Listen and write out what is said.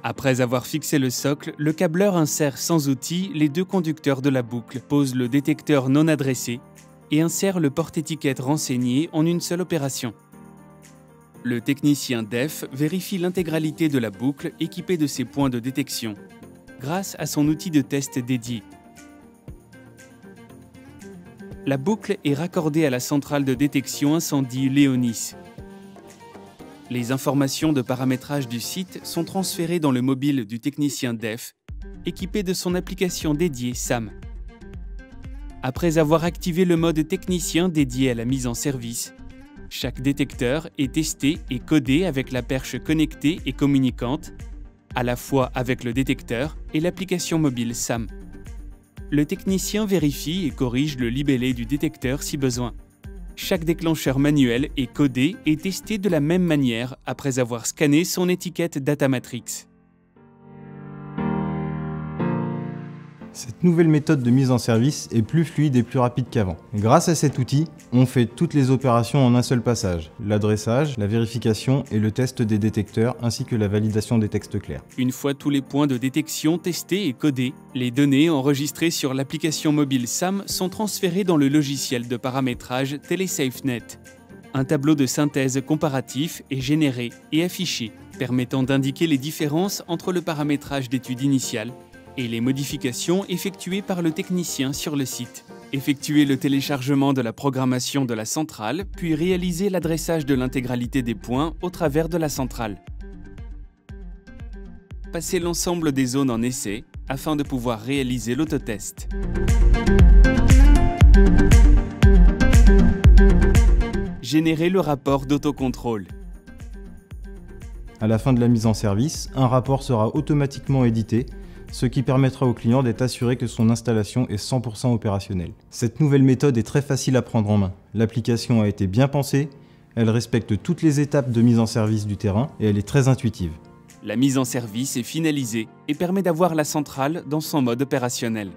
Après avoir fixé le socle, le câbleur insère sans outil les deux conducteurs de la boucle, pose le détecteur non adressé et insère le porte-étiquette renseigné en une seule opération. Le technicien DEF vérifie l'intégralité de la boucle équipée de ses points de détection, grâce à son outil de test dédié. La boucle est raccordée à la centrale de détection incendie Léonis. Les informations de paramétrage du site sont transférées dans le mobile du technicien DEF, équipé de son application dédiée SAM. Après avoir activé le mode technicien dédié à la mise en service, chaque détecteur est testé et codé avec la perche connectée et communicante, à la fois avec le détecteur et l'application mobile SAM. Le technicien vérifie et corrige le libellé du détecteur si besoin. Chaque déclencheur manuel est codé et testé de la même manière après avoir scanné son étiquette Datamatrix. Cette nouvelle méthode de mise en service est plus fluide et plus rapide qu'avant. Grâce à cet outil, on fait toutes les opérations en un seul passage. L'adressage, la vérification et le test des détecteurs ainsi que la validation des textes clairs. Une fois tous les points de détection testés et codés, les données enregistrées sur l'application mobile SAM sont transférées dans le logiciel de paramétrage TeleSafeNet. Un tableau de synthèse comparatif est généré et affiché, permettant d'indiquer les différences entre le paramétrage d'étude initiale et les modifications effectuées par le technicien sur le site. Effectuer le téléchargement de la programmation de la centrale, puis réaliser l'adressage de l'intégralité des points au travers de la centrale. Passer l'ensemble des zones en essai afin de pouvoir réaliser l'autotest. Générer le rapport d'autocontrôle. À la fin de la mise en service, un rapport sera automatiquement édité, ce qui permettra au client d'être assuré que son installation est 100% opérationnelle. Cette nouvelle méthode est très facile à prendre en main. L'application a été bien pensée, elle respecte toutes les étapes de mise en service du terrain et elle est très intuitive. La mise en service est finalisée et permet d'avoir la centrale dans son mode opérationnel.